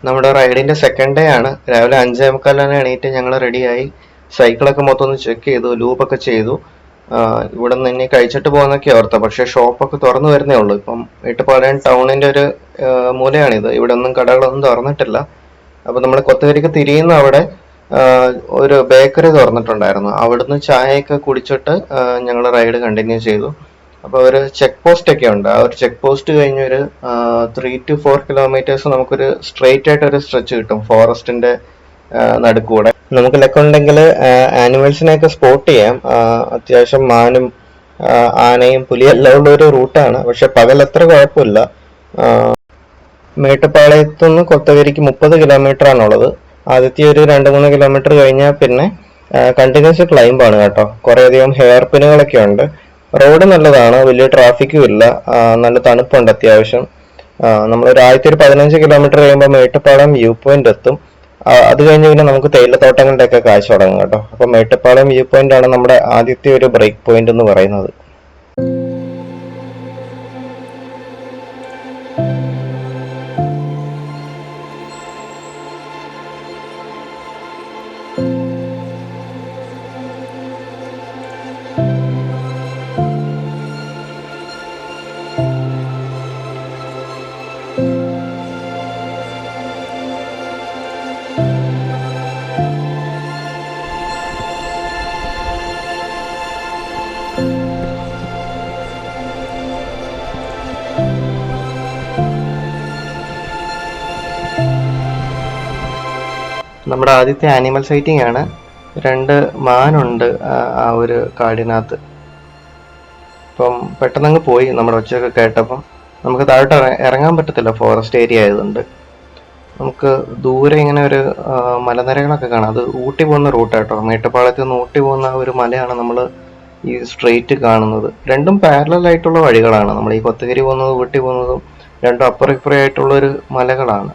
നമ്മുടെ റൈഡിന്റെ second day ആണ്. രാവിലെ 5:45 എണീറ്റ് ഞങ്ങൾ റെഡിയായി. സൈക്കിളൊക്കെ മൊത്തം ഒന്ന് ചെക്ക് ചെയ്തു, ലൂപ്പൊക്കെ ചെയ്തു. ഇവിടെ നിന്ന് ഇനി കഴിച്ചിട്ട് പോകുന്നൊക്കെ ഓർത്ത, പക്ഷെ ഷോപ്പൊക്കെ തുറന്നു വരുന്നേ ഉള്ളൂ. ഇപ്പം മേട്ടുപ്പാളയം ടൗണിന്റെ ഒരു മൂലയാണിത്. ഇവിടെ ഒന്നും കടകളൊന്നും തുറന്നിട്ടില്ല. അപ്പൊ നമ്മൾ കൊത്തകരിക്ക് തിരിയുന്ന അവിടെ ഒരു ബേക്കറി തുറന്നിട്ടുണ്ടായിരുന്നു. അവിടുന്ന് ചായയൊക്കെ കുടിച്ചിട്ട് ഞങ്ങൾ റൈഡ് കണ്ടിന്യൂ ചെയ്തു. അപ്പൊ ഒരു ചെക്ക് പോസ്റ്റ് ഒക്കെ ഉണ്ട്. ആ ഒരു ചെക്ക് പോസ്റ്റ് കഴിഞ്ഞ് ഒരു 3 to 4 കിലോമീറ്റേഴ്സ് നമുക്കൊരു സ്ട്രെയിറ്റ് ആയിട്ട് ഒരു സ്ട്രെച്ച് കിട്ടും ഫോറസ്റ്റിന്റെ നടുക്കൂടെ. നമുക്ക് ലക്കുണ്ടെങ്കിൽ ആനിമൽസിനെയൊക്കെ സ്പോട്ട് ചെയ്യാം. അത്യാവശ്യം മാനും ആനയും പുലിയെല്ലാം ഉള്ള ഒരു റൂട്ടാണ്. പക്ഷെ പകൽ അത്ര കുഴപ്പമില്ല. മേട്ടുപ്പാളയത്തുനിന്ന് കൊത്തകരിക്ക് 30 കിലോമീറ്റർ ആണുള്ളത്. ആദ്യത്തെ ഒരു 2-3 കിലോമീറ്റർ കഴിഞ്ഞാൽ പിന്നെ കണ്ടിന്യൂസ് ക്ലൈംബ് ആണ് കേട്ടോ. കുറേയധികം ഹെയർ പിന്നുകളൊക്കെ ഉണ്ട്. റോഡ് നല്ലതാണ്, വലിയ ട്രാഫിക്കും ഇല്ല, നല്ല തണുപ്പുണ്ട് അത്യാവശ്യം. നമ്മളൊരു 15 കിലോമീറ്റർ കഴിയുമ്പോൾ മേട്ടുപ്പാളയം വ്യൂ പോയിന്റ് എത്തും. അത് കഴിഞ്ഞ് പിന്നെ നമുക്ക് തേയിലത്തോട്ടങ്ങളുടെ ഒക്കെ കാഴ്ച തുടങ്ങും കേട്ടോ. അപ്പൊ മേട്ടുപ്പാളയം വ്യൂ പോയിന്റ് ആണ് നമ്മുടെ ആദ്യത്തെ ഒരു ബ്രേക്ക് പോയിന്റ് എന്ന് പറയുന്നത്. നമ്മുടെ ആദ്യത്തെ ആനിമൽ സൈറ്റിംഗ് ആണ്. 2 മാനുണ്ട് ആ ഒരു കാടിനകത്ത്. അപ്പം പെട്ടെന്നങ്ങ് പോയി നമ്മുടെ ഒച്ചയൊക്കെ കേട്ടപ്പം. നമുക്ക് താഴോട്ട് ഇറങ്ങാൻ പറ്റത്തില്ല, ഫോറസ്റ്റ് ഏരിയ ആയതുകൊണ്ട്. നമുക്ക് ദൂരെ ഇങ്ങനെ ഒരു മലനിരകളൊക്കെ കാണാം. അത് ഊട്ടി പോകുന്ന റൂട്ടാട്ടോ. മേട്ടുപ്പാളയത്ത് നിന്ന് ഊട്ടി പോകുന്ന ഒരു മലയാണ് നമ്മൾ ഈ സ്ട്രെയിറ്റ് കാണുന്നത്. രണ്ടും പാരലൽ ആയിട്ടുള്ള വഴികളാണ്. നമ്മൾ ഈ കൊത്തഗിരി പോകുന്നതും ഊട്ടി പോകുന്നതും രണ്ടും അപ്പുറം ഇപ്പുറം ആയിട്ടുള്ള ഒരു മലകളാണ്.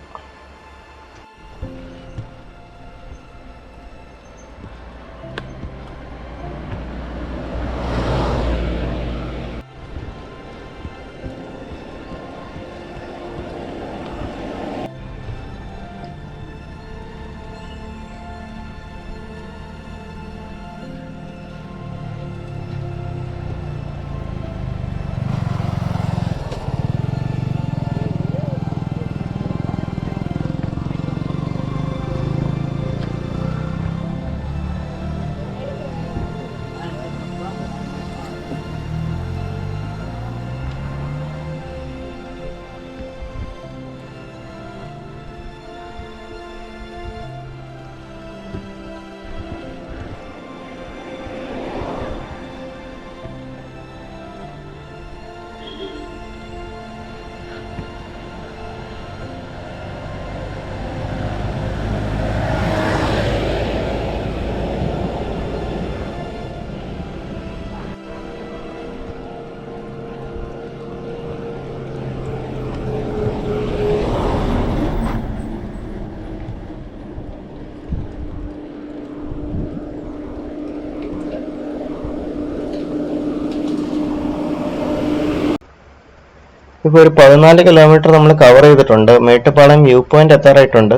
ഇപ്പോൾ ഒരു 14 കിലോമീറ്റർ നമ്മൾ കവർ ചെയ്തിട്ടുണ്ട്. മേട്ടുപ്പാളയം വ്യൂ പോയിന്റ് എത്താറായിട്ടുണ്ട്.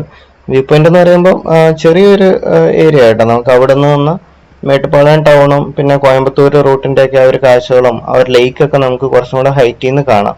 വ്യൂ പോയിന്റ് എന്ന് പറയുമ്പോൾ ചെറിയൊരു ഏരിയ ആയിട്ടോ. നമുക്ക് അവിടെ നിന്ന് മേട്ടുപ്പാളയം ടൗണും പിന്നെ കോയമ്പത്തൂർ റൂട്ടിന്റെ ഒക്കെ ആ ഒരു കാഴ്ചകളും ആ ഒരു ലേക്കൊക്കെ നമുക്ക് കുറച്ചും കൂടെ ഹൈറ്റിൽ നിന്ന് കാണാം.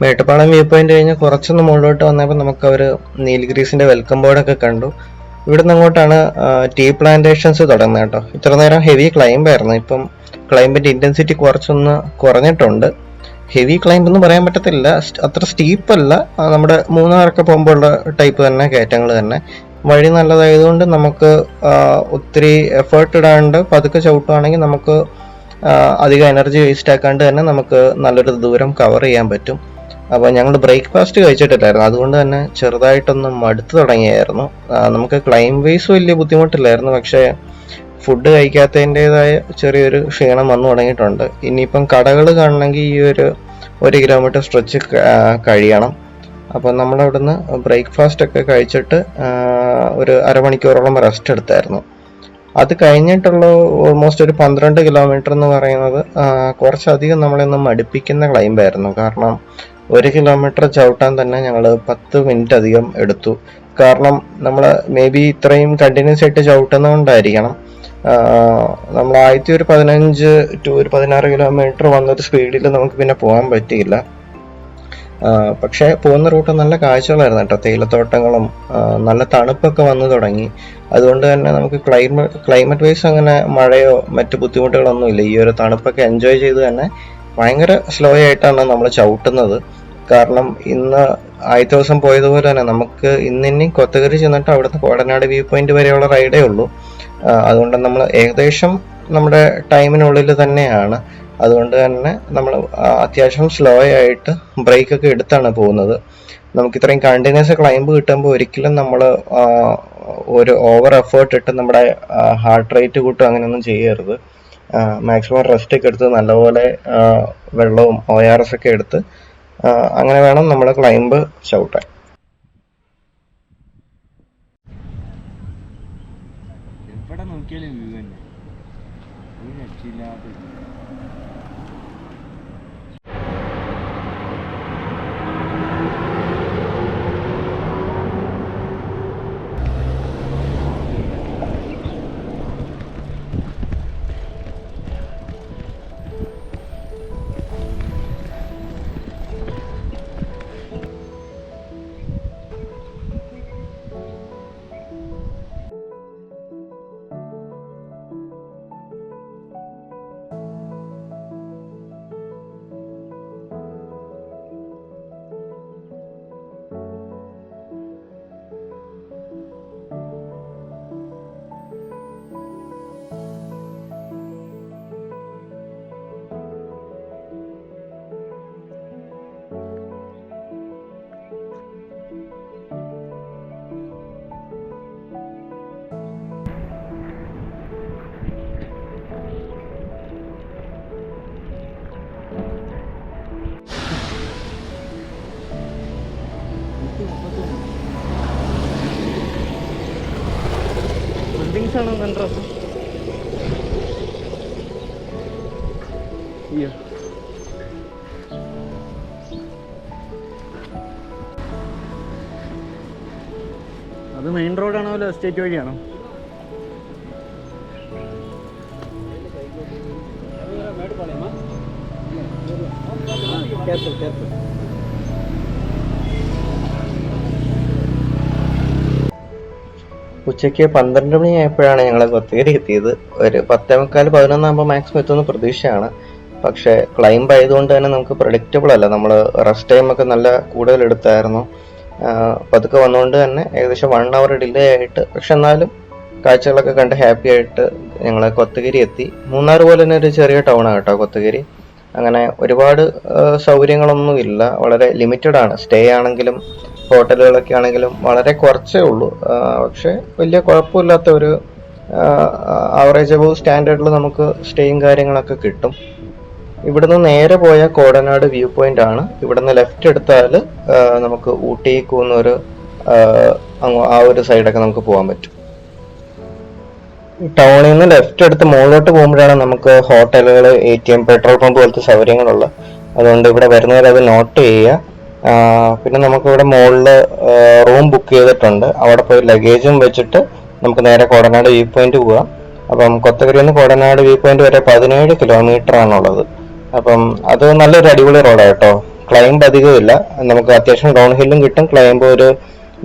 മേട്ടുപ്പാളം വ്യൂ പോയിന്റ് കഴിഞ്ഞ് കുറച്ചൊന്ന് മുകളിലോട്ട് വന്നപ്പോൾ നമുക്ക് അവർ നീൽഗിരീസിന്റെ വെൽക്കം ബോർഡൊക്കെ കണ്ടു. ഇവിടുന്ന് അങ്ങോട്ടാണ് ടീ പ്ലാന്റേഷൻസ് തുടങ്ങുന്നത് കേട്ടോ. ഇത്ര നേരം ഹെവി ക്ലൈംബ് ആയിരുന്നു, ഇപ്പം ക്ലൈംബിന്റെ ഇന്റൻസിറ്റി കുറച്ചൊന്ന് കുറഞ്ഞിട്ടുണ്ട്. ഹെവി ക്ലൈംബ് എന്ന് പറയാൻ പറ്റത്തില്ല, അത്ര സ്റ്റീപ്പ് അല്ല, നമ്മുടെ മൂന്നാറൊക്കെ പോകുമ്പോൾ ഉള്ള ടൈപ്പ് തന്നെ കയറ്റങ്ങൾ തന്നെ. വഴി നല്ലതായതുകൊണ്ട് നമുക്ക് ഒത്തിരി എഫേർട്ട് ഇടാണ്ട് പതുക്കെ ചവിട്ടുവാണെങ്കിൽ നമുക്ക് അധികം എനർജി വേസ്റ്റ് ആക്കാണ്ട് തന്നെ നമുക്ക് നല്ലൊരു ദൂരം കവർ ചെയ്യാൻ പറ്റും. അപ്പോൾ ഞങ്ങൾ ബ്രേക്ക്ഫാസ്റ്റ് കഴിച്ചിട്ടില്ലായിരുന്നു, അതുകൊണ്ട് തന്നെ ചെറുതായിട്ടൊന്ന് മടുത്തു തുടങ്ങിയായിരുന്നു. നമുക്ക് ക്ലൈംബ് വേസ് വലിയ ബുദ്ധിമുട്ടില്ലായിരുന്നു, പക്ഷേ ഫുഡ് കഴിക്കാത്തതിൻ്റെതായ ചെറിയൊരു ക്ഷീണം വന്നു തുടങ്ങിയിട്ടുണ്ട്. ഇനിയിപ്പം കടകൾ കാണണമെങ്കിൽ ഈ ഒരു കിലോമീറ്റർ സ്ട്രെച്ച് കഴിയണം. അപ്പം നമ്മളവിടുന്ന് ബ്രേക്ക്ഫാസ്റ്റ് ഒക്കെ കഴിച്ചിട്ട് ഒരു അരമണിക്കൂറോളം റെസ്റ്റ് എടുത്തായിരുന്നു. അത് കഴിഞ്ഞിട്ടുള്ള ഓൾമോസ്റ്റ് ഒരു 12 കിലോമീറ്റർ എന്ന് പറയുന്നത് കുറച്ചധികം നമ്മളെയൊന്ന് മടുപ്പിക്കുന്ന ക്ലൈംബായിരുന്നു. കാരണം 1 കിലോമീറ്റർ ചവിട്ടാൻ തന്നെ ഞങ്ങൾ 10 മിനിറ്റ് അധികം എടുത്തു. കാരണം നമ്മൾ മേ ബി ഇത്രയും കണ്ടിന്യൂസ് ആയിട്ട് ചവിട്ടുന്നതുകൊണ്ടായിരിക്കണം നമ്മൾ ആദ്യത്തെ ഒരു 15 to 16 കിലോമീറ്റർ വന്നൊരു സ്പീഡിൽ നമുക്ക് പിന്നെ പോകാൻ പറ്റിയില്ല. പക്ഷെ പോകുന്ന റൂട്ട് നല്ല കാഴ്ചകളായിരുന്നു കേട്ടോ, തേയിലത്തോട്ടങ്ങളും നല്ല തണുപ്പൊക്കെ വന്നു തുടങ്ങി. അതുകൊണ്ട് തന്നെ നമുക്ക് ക്ലൈമറ്റ് വൈസ് അങ്ങനെ മഴയോ മറ്റു ബുദ്ധിമുട്ടുകളൊന്നും ഇല്ല. ഈ ഒരു തണുപ്പൊക്കെ എൻജോയ് ചെയ്ത് തന്നെ ഭയങ്കര സ്ലോ ആയിട്ടാണ് നമ്മൾ ചവിട്ടുന്നത്. കാരണം ഇന്ന് ആദ്യത്തെ ദിവസം പോയതുപോലെ തന്നെ നമുക്ക് ഇന്നിനി കൊത്തഗിരി ചെന്നിട്ട് അവിടുത്തെ കോടനാട് വ്യൂ പോയിന്റ് വരെയുള്ള റൈഡേ ഉള്ളൂ. അതുകൊണ്ട് നമ്മൾ ഏകദേശം നമ്മുടെ ടൈമിനുള്ളിൽ തന്നെയാണ്. അതുകൊണ്ട് തന്നെ നമ്മൾ അത്യാവശ്യം സ്ലോ ആയിട്ട് ബ്രേക്ക് ഒക്കെ എടുത്താണ് പോകുന്നത്. നമുക്ക് ഇത്രയും കണ്ടിന്യൂസ് ക്ലൈംബ് കിട്ടുമ്പോൾ ഒരിക്കലും നമ്മൾ ഒരു ഓവർ എഫേർട്ട് ഇട്ട് നമ്മുടെ ഹാർട്ട് റേറ്റ് കൂട്ടും അങ്ങനെയൊന്നും ചെയ്യരുത്. മാക്സിമം റെസ്റ്റ് ഒക്കെ എടുത്ത് നല്ലപോലെ വെള്ളവും ORS ഒക്കെ എടുത്ത് അങ്ങനെ വേണം നമ്മൾ ക്ലൈംബ് ചവിട്ടാൻ. എവിടെ നോക്കിയാലും വ്യൂ തന്നെ, ഒരു രക്ഷയില്ലാത്ത. ബിൽഡിങ്സ് ആണോ കണ്ടോ? അയ്യോ, അത് മെയിൻ റോഡാണോ അല്ല എസ്റ്റേറ്റ് വഴിയാണോ? ഉച്ചയ്ക്ക് 12 മണിയായപ്പോഴാണ് ഞങ്ങൾ കൊത്തഗിരി എത്തിയത്. ഒരു 10:45 11 ആകുമ്പോൾ മാക്സിമം എത്തുന്ന പ്രതീക്ഷയാണ്. പക്ഷെ ക്ലൈംബ് ആയതുകൊണ്ട് തന്നെ നമുക്ക് പ്രഡിക്റ്റബിൾ അല്ല. നമ്മൾ റെസ്റ്റ് ടൈം ഒക്കെ നല്ല കൂടുതൽ എടുത്തായിരുന്നു. പതുക്കെ വന്നുകൊണ്ട് തന്നെ ഏകദേശം 1 hour ഡിലേ ആയിട്ട്, പക്ഷെ എന്നാലും കാഴ്ചകളൊക്കെ കണ്ട് ഹാപ്പി ആയിട്ട് ഞങ്ങൾ കൊത്തഗിരി എത്തി. മൂന്നാർ പോലെ തന്നെ ഒരു ചെറിയ ടൗണാണ് കേട്ടോ കൊത്തഗിരി. അങ്ങനെ ഒരുപാട് സൗകര്യങ്ങളൊന്നും ഇല്ല, വളരെ ലിമിറ്റഡ് ആണ്. സ്റ്റേ ആണെങ്കിലും ഹോട്ടലുകളൊക്കെ ആണെങ്കിലും വളരെ കുറച്ചേ ഉള്ളൂ. പക്ഷെ വലിയ കുഴപ്പമില്ലാത്ത ഒരു ആവറേജ് അബവ് സ്റ്റാൻഡേർഡിൽ നമുക്ക് സ്റ്റേയും കാര്യങ്ങളൊക്കെ കിട്ടും. ഇവിടുന്ന് നേരെ പോയ കോടനാട് വ്യൂ പോയിന്റ് ആണ്. ഇവിടുന്ന് ലെഫ്റ്റ് എടുത്താൽ നമുക്ക് ഊട്ടി കൂന്നൂർ ആ ഒരു സൈഡൊക്കെ നമുക്ക് പോകാൻ പറ്റും. ടൗണിൽ നിന്ന് ലെഫ്റ്റ് എടുത്ത് മുകളിലോട്ട് പോകുമ്പോഴാണ് നമുക്ക് ഹോട്ടലുകൾ, ATM, പെട്രോൾ പമ്പ് പോലത്തെ സൗകര്യങ്ങളുള്ളത്. അതുകൊണ്ട് ഇവിടെ വരുന്നവർ അത് നോട്ട് ചെയ്യുക. പിന്നെ നമുക്കിവിടെ മുകളിൽ റൂം ബുക്ക് ചെയ്തിട്ടുണ്ട്. അവിടെ പോയി ലഗേജും വെച്ചിട്ട് നമുക്ക് നേരെ കോടനാട് വ്യൂ പോയിന്റ് പോവാം. അപ്പം കൊത്തഗിരിയിൽ നിന്ന് കോടനാട് വ്യൂ പോയിന്റ് വരെ 17 കിലോമീറ്റർ ആണുള്ളത്. അപ്പം അത് നല്ലൊരു അടിപൊളി റോഡാണ് കേട്ടോ. ക്ലൈംബ് അധികമില്ല, നമുക്ക് അത്യാവശ്യം ഡൗൺ ഹില്ലും കിട്ടും, ക്ലൈംബ് ഒരു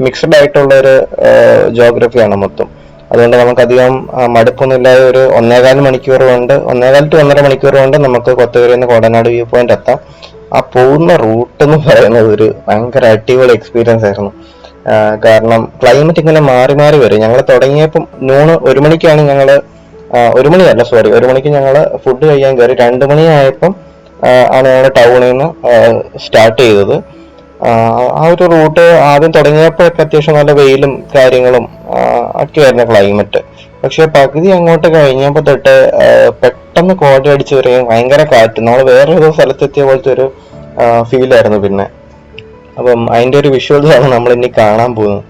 മിക്സഡ് ആയിട്ടുള്ള ഒരു ജോഗ്രഫിയാണ് മൊത്തം. അതുകൊണ്ട് നമുക്കധികം മടുപ്പൊന്നും ഇല്ലാതെ ഒരു 1.25 മണിക്കൂർ കൊണ്ട് 1.25 to 1.5 മണിക്കൂർ കൊണ്ട് നമുക്ക് കൊത്തയൂരിൽ നിന്ന് കോടനാട് വ്യൂ പോയിന്റ് എത്താം. ആ പോകുന്ന റൂട്ട് എന്ന് പറയുന്നത് ഒരു ഭയങ്കര അടിപൊളി എക്സ്പീരിയൻസ് ആയിരുന്നു. കാരണം ക്ലൈമറ്റ് ഇങ്ങനെ മാറി മാറി വരും. ഞങ്ങൾ തുടങ്ങിയപ്പം 1 മണിക്കാണ് ഞങ്ങള് 1 മണിയല്ല, സോറി, 1 മണിക്ക് ഞങ്ങൾ ഫുഡ് കഴിക്കാൻ കയറി. 2 മണിയായപ്പം ആണ് ഞങ്ങൾ ടൗണിൽ നിന്ന് സ്റ്റാർട്ട് ചെയ്തത്. ആ ഒരു റൂട്ട് ആദ്യം തുടങ്ങിയപ്പോഴൊക്കെ അത്യാവശ്യം നല്ല വെയിലും കാര്യങ്ങളും ഒക്കെയായിരുന്നു ക്ലൈമറ്റ്. പക്ഷെ പകുതി അങ്ങോട്ട് കഴിഞ്ഞപ്പോൾ തൊട്ട് പെട്ടെന്ന് കോട അടിച്ച് വരികയും ഭയങ്കര കാറ്റ്, നമ്മൾ വേറൊരു സ്ഥലത്തെത്തിയ പോലത്തെ ഒരു ഫീലായിരുന്നു പിന്നെ. അപ്പം അതിന്റെ ഒരു വിഷ്വൽസ് ആണ് നമ്മൾ ഇനി കാണാൻ പോകുന്നത്.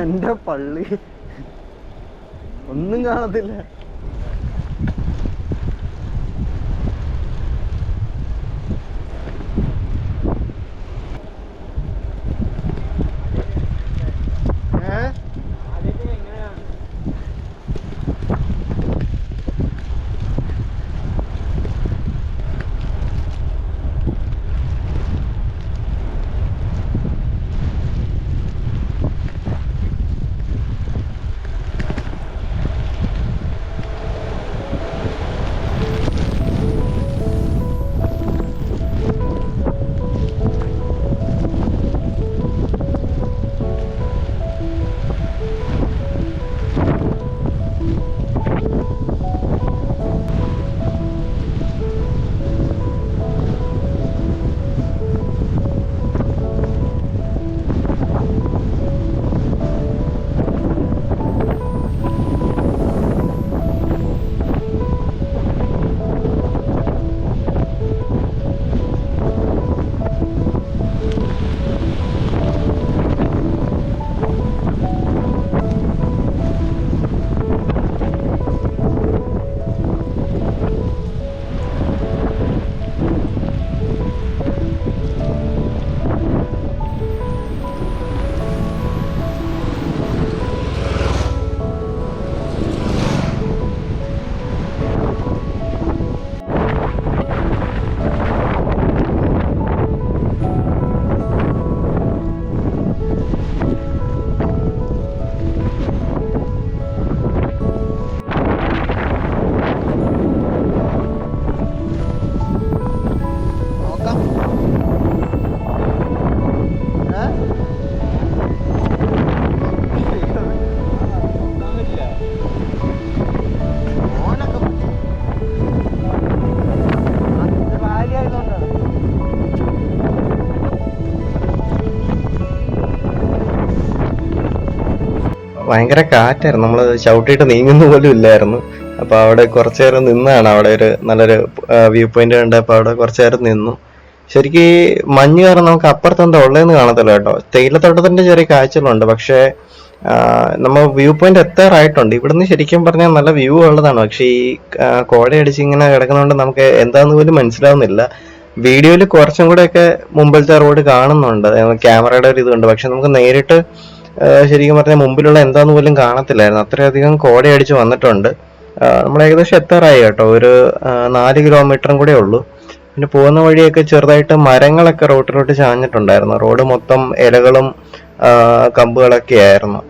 എന്റെ പള്ളി ഒന്നും കാണത്തില്ല. ഭയങ്കര കാറ്റായിരുന്നു, നമ്മൾ ചവിട്ടിയിട്ട് നീങ്ങുന്ന പോലും ഇല്ലായിരുന്നു. അപ്പോൾ അവിടെ കുറച്ചു നേരം നിന്നാണ്, അവിടെ ഒരു നല്ലൊരു വ്യൂ പോയിന്റ് കണ്ടപ്പോൾ അവിടെ കുറച്ചു നേരം നിന്നു. ശരിക്കും ഈ മഞ്ഞ് കാരണം നമുക്ക് അപ്പുറത്ത് എന്താ ഉള്ളതെന്ന് കാണത്തില്ല കേട്ടോ. തേയിലത്തോട്ടത്തിന്റെ ചെറിയ കാഴ്ചകളുണ്ട്, പക്ഷേ നമ്മൾ വ്യൂ പോയിന്റ് എത്താറായിട്ടുണ്ട്. ഇവിടുന്ന് ശരിക്കും പറഞ്ഞാൽ നല്ല വ്യൂ ഉള്ളതാണ്, പക്ഷേ ഈ കോടയടിച്ച് ഇങ്ങനെ കിടക്കുന്നതുകൊണ്ട് നമുക്ക് എന്താന്ന് പോലും മനസ്സിലാവുന്നില്ല. വീഡിയോയിൽ കുറച്ചും കൂടെയൊക്കെ മുമ്പിലത്തെ റോഡ് കാണുന്നുണ്ട്, ക്യാമറയുടെ ഒരു ഇതുണ്ട്, പക്ഷെ നമുക്ക് നേരിട്ട് ശരിക്കും പറഞ്ഞാൽ മുമ്പിലുള്ള എന്താന്ന് പോലും കാണത്തില്ലായിരുന്നു, അത്രയധികം കോടയടിച്ച് വന്നിട്ടുണ്ട്. നമ്മൾ ഏകദേശം എത്താറായി കേട്ടോ, ഒരു 4 കിലോമീറ്ററും കൂടെ ഉള്ളൂ. പിന്നെ പോകുന്ന വഴിയൊക്കെ ചെറുതായിട്ട് മരങ്ങളൊക്കെ റോട്ടിലോട്ട് ചാഞ്ഞിട്ടുണ്ടായിരുന്നു, റോഡ് മൊത്തം ഇലകളും കമ്പുകളൊക്കെ ആയിരുന്നു.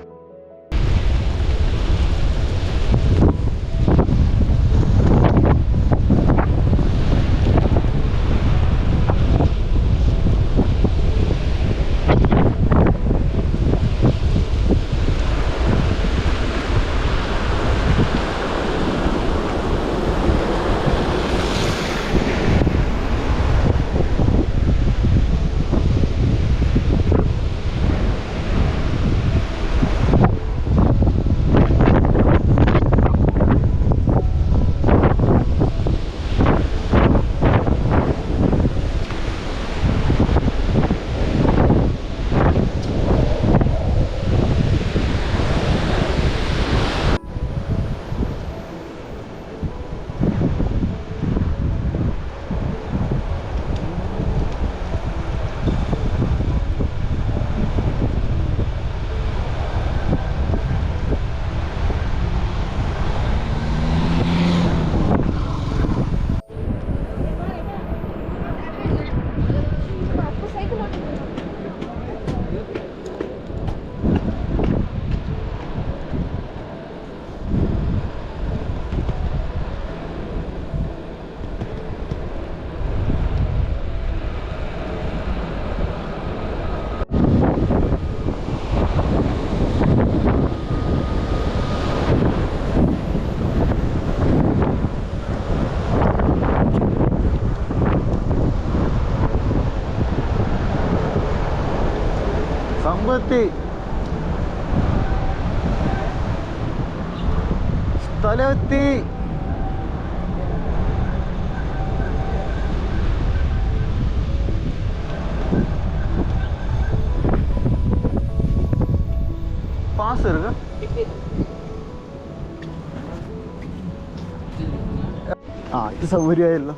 സമ്പത്തി സ്ഥലമെത്തി. പാസ് എടുക്ക. ഇത് സൗകര്യമായല്ലോ.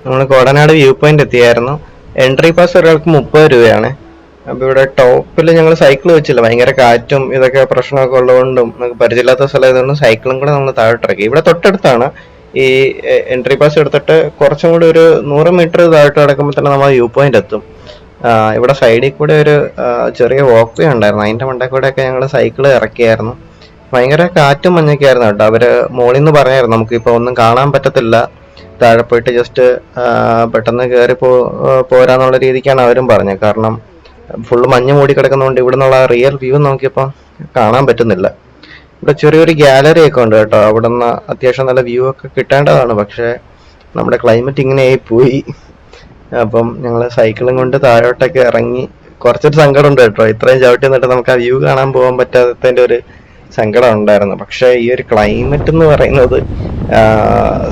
നമ്മൾ കോടനാട് വ്യൂ പോയിന്റ് എത്തിയായിരുന്നു. എൻട്രി പാസ് ഒരാൾക്ക് 30 രൂപയാണ്. അപ്പൊ ഇവിടെ ടോപ്പിൽ ഞങ്ങൾ സൈക്കിൾ വെച്ചില്ല, ഭയങ്കര കാറ്റും ഇതൊക്കെ പ്രശ്നമൊക്കെ ഉള്ളതുകൊണ്ടും നമുക്ക് പരിചയമില്ലാത്ത സ്ഥലം ആയതുകൊണ്ടും സൈക്കിളും കൂടെ നമ്മൾ താഴോട്ടിറക്കി. ഇവിടെ തൊട്ടടുത്താണ് ഈ എൻട്രി പാസ് എടുത്തിട്ട് കുറച്ചും കൂടി ഒരു 100 മീറ്റർ താഴോട്ട് കിടക്കുമ്പോൾ തന്നെ നമ്മൾ വ്യൂ പോയിന്റ് എത്തും. ഇവിടെ സൈഡിൽ കൂടെ ഒരു ചെറിയ വാക്ക് വേ ഉണ്ടായിരുന്നു, അതിന്റെ മണ്ടയിൽ കൂടെ ഒക്കെ ഞങ്ങൾ സൈക്കിൾ ഇറക്കിയായിരുന്നു. ഭയങ്കര കാറ്റും മഞ്ഞൊക്കെ ആയിരുന്നു കേട്ടോ. അവര് മോളിൽ നിന്ന് പറയായിരുന്നു നമുക്കിപ്പോ ഒന്നും കാണാൻ പറ്റത്തില്ല, താഴെ പോയിട്ട് ജസ്റ്റ് പെട്ടെന്ന് കയറി പോരാന്നുള്ള രീതിക്കാണ് അവരും പറഞ്ഞത്. കാരണം ഫുള്ള് മഞ്ഞ് മൂടി കിടക്കുന്നതുകൊണ്ട് ഇവിടെ നിന്നുള്ള റിയൽ വ്യൂ നമുക്കിപ്പം കാണാൻ പറ്റുന്നില്ല. ഇവിടെ ചെറിയൊരു ഗാലറി ഒക്കെ ഉണ്ട് കേട്ടോ, അവിടെ നിന്ന് അത്യാവശ്യം നല്ല വ്യൂ ഒക്കെ കിട്ടേണ്ടതാണ്, പക്ഷെ നമ്മുടെ ക്ലൈമറ്റ് ഇങ്ങനെയായി പോയി. അപ്പം ഞങ്ങൾ സൈക്കിളും കൊണ്ട് താഴോട്ടൊക്കെ ഇറങ്ങി. കുറച്ചൊരു സങ്കടം ഉണ്ട് കേട്ടോ, ഇത്രയും ചവിട്ടി നിന്നിട്ട് നമുക്ക് ആ വ്യൂ കാണാൻ പോകാൻ പറ്റാത്തതിൻ്റെ ഒരു സങ്കടം ഉണ്ടായിരുന്നു. പക്ഷെ ഈ ഒരു ക്ലൈമറ്റ് എന്ന് പറയുന്നത്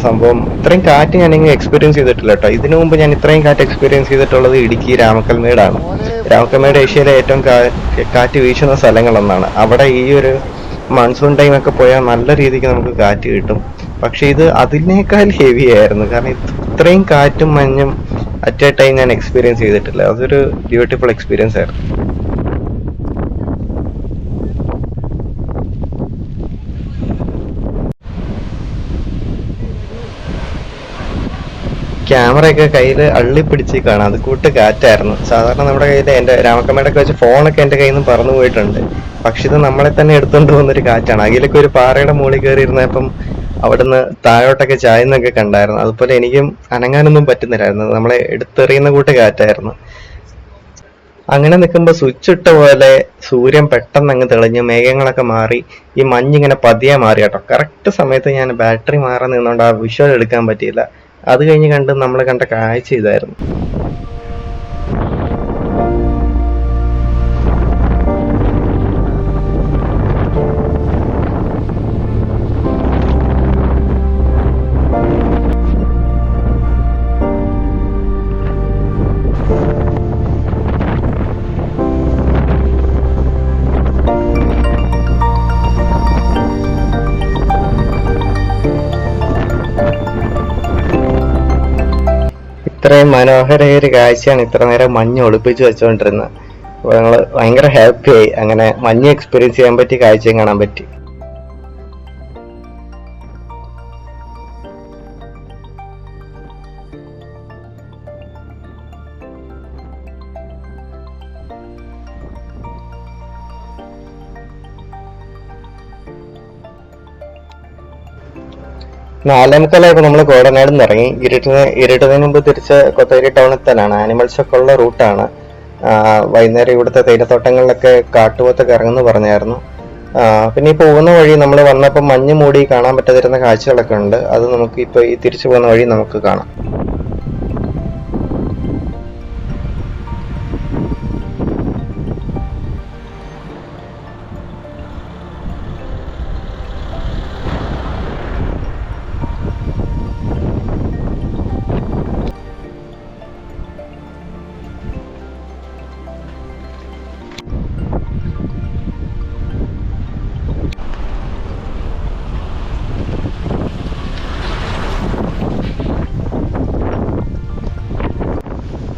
സംഭവം, ഇത്രയും കാറ്റ് ഞാനിങ്ങനെ എക്സ്പീരിയൻസ് ചെയ്തിട്ടില്ല കേട്ടോ. ഇതിനു മുമ്പ് ഞാൻ ഇത്രയും കാറ്റ് എക്സ്പീരിയൻസ് ചെയ്തിട്ടുള്ളത് ഇടുക്കി രാമക്കൽമേടാണ്. രാമക്കൽമേട് ഏഷ്യയിലെ ഏറ്റവും കാറ്റ് വീശുന്ന സ്ഥലങ്ങളൊന്നാണ്. അവിടെ ഈ ഒരു മൺസൂൺ ടൈം ഒക്കെ പോയാൽ നല്ല രീതിക്ക് നമുക്ക് കാറ്റ് കിട്ടും. പക്ഷെ ഇത് അതിനേക്കാൾ ഹെവി ആയിരുന്നു, കാരണം ഇത്രയും കാറ്റും മഞ്ഞും അറ്റ് എ ടൈം ഞാൻ എക്സ്പീരിയൻസ് ചെയ്തിട്ടില്ല. അതൊരു ബ്യൂട്ടിഫുൾ എക്സ്പീരിയൻസ് ആയിരുന്നു. ക്യാമറയൊക്കെ കയ്യിൽ അള്ളിപ്പിടിച്ച് കാണാം, അത് കൂട്ട് കാറ്റായിരുന്നു. സാധാരണ നമ്മുടെ കയ്യിൽ എൻ്റെ രാമക്കമ്മയുടെയൊക്കെ വെച്ച് ഫോണൊക്കെ എൻ്റെ കയ്യിൽ നിന്ന് പറന്നു പോയിട്ടുണ്ട്. പക്ഷെ ഇത് നമ്മളെ തന്നെ എടുത്തുകൊണ്ട് പോകുന്നൊരു കാറ്റാണ്. അതിലൊക്കെ ഒരു പാറയുടെ മുകളിൽ കയറി ഇരുന്നപ്പം അവിടുന്ന് താഴോട്ടൊക്കെ ചായുന്നൊക്കെ കണ്ടായിരുന്നു. അതുപോലെ എനിക്കും അനങ്ങാനൊന്നും പറ്റുന്നില്ലായിരുന്നു, നമ്മളെ എടുത്തെറിയുന്ന കൂട്ട് കാറ്റായിരുന്നു. അങ്ങനെ നിൽക്കുമ്പോൾ സ്വിച്ച് ഇട്ട പോലെ സൂര്യൻ പെട്ടെന്ന് അങ്ങ് തെളിഞ്ഞ് മേഘങ്ങളൊക്കെ മാറി, ഈ മഞ്ഞിങ്ങനെ പതിയെ മാറി കേട്ടോ. കറക്റ്റ് സമയത്ത് ഞാൻ ബാറ്ററി മാറാൻ നിന്നുകൊണ്ട് ആ വിഷ്വൽ എടുക്കാൻ പറ്റിയില്ല. അത് കഴിഞ്ഞ് നമ്മൾ കണ്ട കാഴ്ച ഇതായിരുന്നു. ഇത്രയും മനോഹരമായ ഒരു കാഴ്ചയാണ് ഇത്ര നേരം മഞ്ഞ് ഒളിപ്പിച്ച് വെച്ചുകൊണ്ടിരുന്നത്. അപ്പോൾ ഞങ്ങൾ ഭയങ്കര ഹാപ്പിയായി. അങ്ങനെ മഞ്ഞ് എക്സ്പീരിയൻസ് ചെയ്യാൻ പറ്റി, കാഴ്ചയും കാണാൻ പറ്റി. നാലേമുക്കാലായപ്പോൾ നമ്മൾ കോടനാട് നിന്ന് ഇറങ്ങി. ഇരുട്ടുന്നതിന് മുമ്പ് തിരിച്ച് കൊത്തഗിരി ടൗണിൽ തന്നെയാണ്. ആനിമൽസ് ഒക്കെ ഉള്ള റൂട്ടാണ്. വൈകുന്നേരം ഇവിടുത്തെ തേയിലത്തോട്ടങ്ങളിലൊക്കെ കാട്ടുപോത്തൊക്കെ ഇറങ്ങുമെന്ന് പറഞ്ഞായിരുന്നു. പിന്നെ ഈ പോകുന്ന വഴി നമ്മൾ വന്നപ്പോൾ മഞ്ഞ് മൂടി കാണാൻ പറ്റാതിരുന്ന കാഴ്ചകളൊക്കെ ഉണ്ട്. അത് നമുക്ക് ഇപ്പോൾ ഈ തിരിച്ചു പോകുന്ന വഴി നമുക്ക് കാണാം.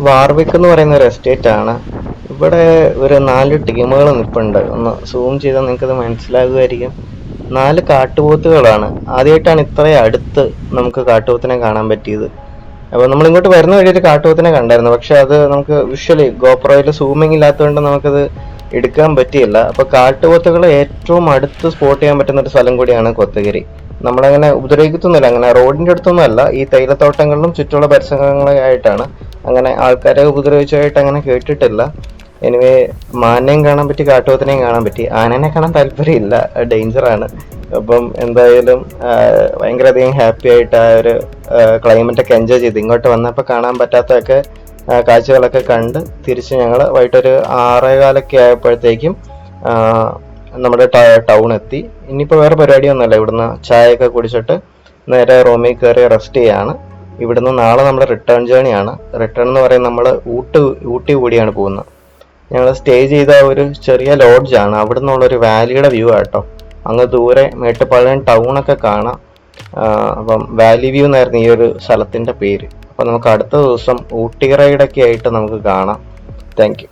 വാർവിക്ക് എന്ന് പറയുന്ന ഒരു എസ്റ്റേറ്റ് ആണ്. ഇവിടെ ഒരു 4 ടീമുകൾ നിൽപ്പുണ്ട്. ഒന്ന് സൂം ചെയ്താൽ നിങ്ങൾക്കത് മനസ്സിലാകുമായിരിക്കും. 4 കാട്ടുപോത്തുകളാണ്. ആദ്യമായിട്ടാണ് ഇത്രയും അടുത്ത് നമുക്ക് കാട്ടുപോത്തിനെ കാണാൻ പറ്റിയത്. അപ്പോൾ നമ്മൾ ഇങ്ങോട്ട് വരുന്ന വഴി ഒരു കാട്ടുപോത്തിനെ കണ്ടായിരുന്നു. പക്ഷെ അത് നമുക്ക് വിഷ്വലി ഗോപ്രോയിൽ സൂമിങ് ഇല്ലാത്തതുകൊണ്ട് നമുക്കത് എടുക്കാൻ പറ്റിയില്ല. അപ്പോൾ കാട്ടുപോത്തുകൾ ഏറ്റവും അടുത്ത് സ്പോട്ട് ചെയ്യാൻ പറ്റുന്ന ഒരു സ്ഥലം കൂടിയാണ് കൊത്തഗിരി. നമ്മളങ്ങനെ ഉപദ്രവിക്കത്തൊന്നുമില്ല, അങ്ങനെ റോഡിന്റെ അടുത്തൊന്നും അല്ല. ഈ തേയിലത്തോട്ടങ്ങളിലും ചുറ്റുമുള്ള പരിസരങ്ങളായിട്ടാണ്. അങ്ങനെ ആൾക്കാരെ ഉപദ്രവിച്ചതായിട്ട് അങ്ങനെ കേട്ടിട്ടില്ല. എനിവേ മാനിനെയും കാണാൻ പറ്റി, കാട്ടുപോത്തിനെയും കാണാൻ പറ്റി. ആനനെ കാണാൻ താല്പര്യമില്ല, ഡേഞ്ചറാണ്. അപ്പം എന്തായാലും ഭയങ്കര അധികം ഹാപ്പി ആയിട്ട് ആ ഒരു ക്ലൈമറ്റൊക്കെ എൻജോയ് ചെയ്ത് ഇങ്ങോട്ട് വന്നപ്പോൾ കാണാൻ പറ്റാത്തതൊക്കെ കാഴ്ചകളൊക്കെ കണ്ട് തിരിച്ച് ഞങ്ങൾ വൈകിട്ടൊരു 6:15 ആയപ്പോഴത്തേക്കും നമ്മുടെ ടൗൺ എത്തി. ഇനിയിപ്പോൾ വേറെ പരിപാടിയൊന്നുമില്ല. ഇവിടുന്ന് ചായയൊക്കെ കുടിച്ചിട്ട് നേരെ റൂമിൽ കയറി റെസ്റ്റ് ചെയ്യാണ്. ഇവിടുന്ന് നാളെ നമ്മുടെ റിട്ടേൺ ജേണിയാണ്. റിട്ടേൺ എന്ന് പറയുന്നത് നമ്മൾ ഊട്ടി കൂടിയാണ് പോകുന്നത്. ഞങ്ങൾ സ്റ്റേ ചെയ്ത ഒരു ചെറിയ ലോഡ്ജാണ്. അവിടെ നിന്നുള്ളൊരു വാലിയുടെ വ്യൂ ആട്ടോ. അങ്ങ് ദൂരെ മേട്ടുപ്പാളയം ടൗണൊക്കെ കാണാം. അപ്പം വാലി വ്യൂ എന്നായിരുന്നു ഈ ഒരു സ്ഥലത്തിൻ്റെ പേര്. അപ്പം നമുക്ക് അടുത്ത ദിവസം ഊട്ടി റൈഡൊക്കെ ആയിട്ട് നമുക്ക് കാണാം. Thank you.